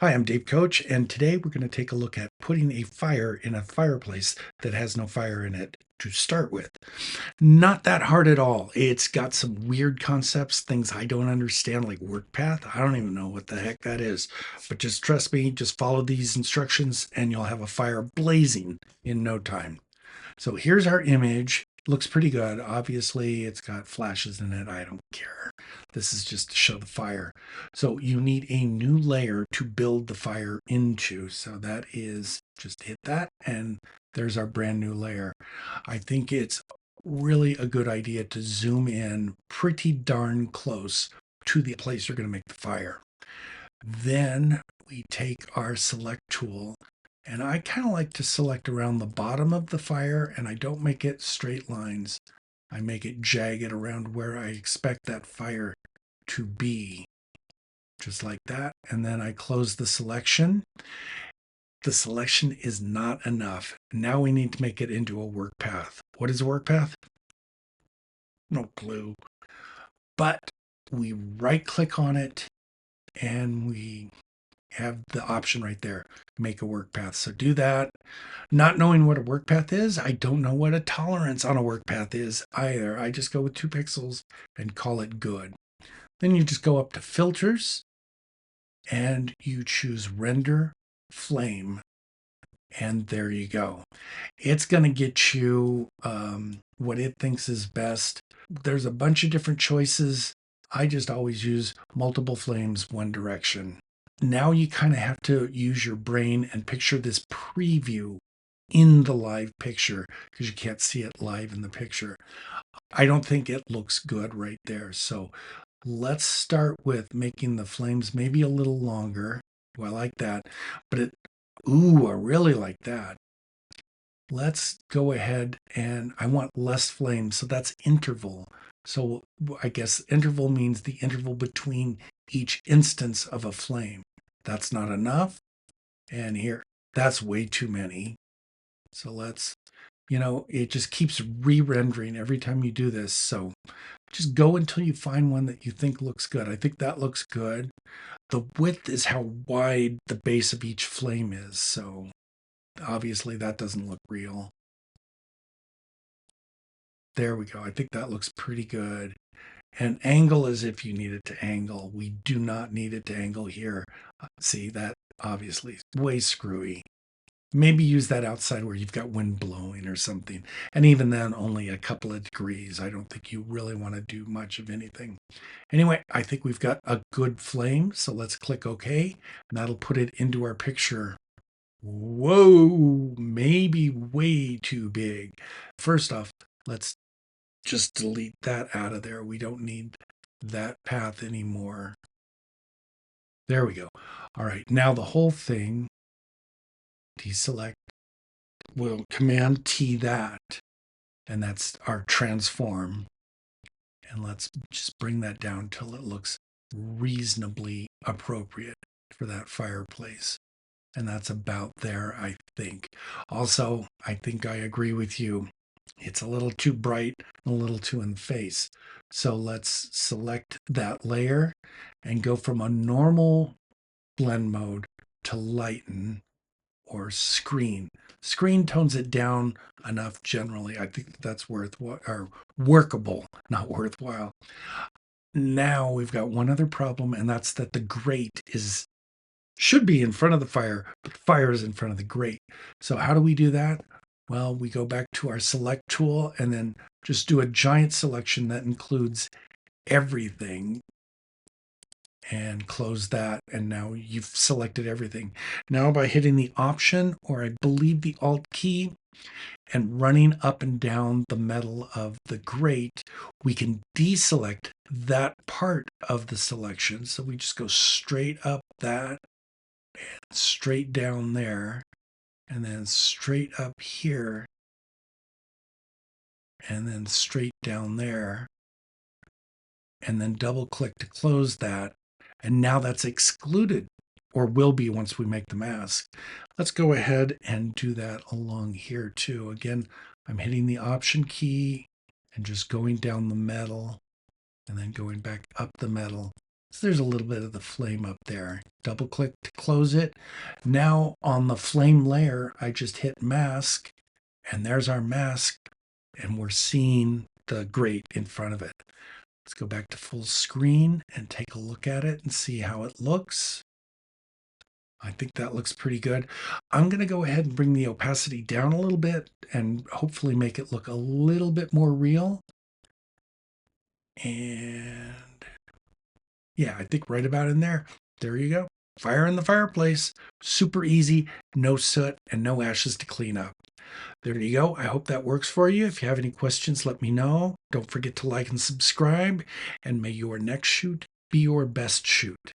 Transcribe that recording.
Hi, I'm Dave Koch, and today we're going to take a look at putting a fire in a fireplace that has no fire in it to start with. Not that hard at all. It's got some weird concepts, things I don't understand, like work path. I don't even know what the heck that is. But just trust me, just follow these instructions and you'll have a fire blazing in no time. So here's our image. Looks pretty good. Obviously, it's got flashes in it. I don't care. This is just to show the fire. So you need a new layer to build the fire into. So that is just hit that and there's our brand new layer. I think it's really a good idea to zoom in pretty darn close to the place you're going to make the fire. Then we take our select tool, and I kind of like to select around the bottom of the fire, and I don't make it straight lines. I make it jagged around where I expect that fire to be, just like that. And then I close the selection. The selection is not enough. Now we need to make it into a work path. What is a work path? No clue. But we right click on it and we have the option right there, make a work path. So do that. Not knowing what a work path is, I don't know what a tolerance on a work path is either. I just go with 2 pixels and call it good. Then you just go up to filters and you choose render flame. And there you go. It's going to get you what it thinks is best. There's a bunch of different choices. I just always use multiple flames, one direction. Now you kind of have to use your brain and picture this preview in the live picture because you can't see it live in the picture. I don't think it looks good right there. So let's start with making the flames maybe a little longer. Well, I like that, but ooh, I really like that. Let's go ahead and I want less flame. So that's interval. So I guess interval means the interval between each instance of a flame. That's not enough. And here, that's way too many. So let's, it just keeps re-rendering every time you do this. So just go until you find one that you think looks good. I think that looks good. The width is how wide the base of each flame is. So obviously that doesn't look real. There we go. I think that looks pretty good. And angle is if you need it to angle. We do not need it to angle here. See, that obviously is way screwy. Maybe use that outside where you've got wind blowing or something. And even then, only a couple of degrees. I don't think you really want to do much of anything. Anyway, I think we've got a good flame. So let's click OK. And that'll put it into our picture. Whoa, maybe way too big. First off, let's just delete that out of there. We don't need that path anymore. There we go. All right, now the whole thing, deselect, we'll Command T that, and that's our transform. And let's just bring that down till it looks reasonably appropriate for that fireplace. And that's about there, I think. Also, I think I agree with you. It's a little too bright, a little too in the face. So let's select that layer and go from a normal blend mode to lighten or screen. Screen tones it down enough generally. I think that's workable, not worthwhile. Now we've got one other problem, and that's that the grate should be in front of the fire, but the fire is in front of the grate. So how do we do that? Well, we go back to our select tool and then just do a giant selection that includes everything and close that. And now you've selected everything. Now by hitting the Option, or I believe the Alt key, and running up and down the metal of the grate, we can deselect that part of the selection. So we just go straight up that, straight down there, and then straight up here, and then straight down there, and then double click to close that. And now that's excluded, or will be once we make the mask. Let's go ahead and do that along here too. Again, I'm hitting the Option key and just going down the metal and then going back up the metal So there's a little bit of the flame up there. Double click to close it. Now on the flame layer, I just hit mask, and there's our mask, and we're seeing the grate in front of it. Let's go back to full screen and take a look at it and see how it looks. I think that looks pretty good. I'm going to go ahead and bring the opacity down a little bit and hopefully make it look a little bit more real. And yeah, I think right about in there. There you go. Fire in the fireplace. Super easy, no soot and no ashes to clean up. There you go. I hope that works for you. If you have any questions, let me know. Don't forget to like and subscribe. And may your next shoot be your best shoot.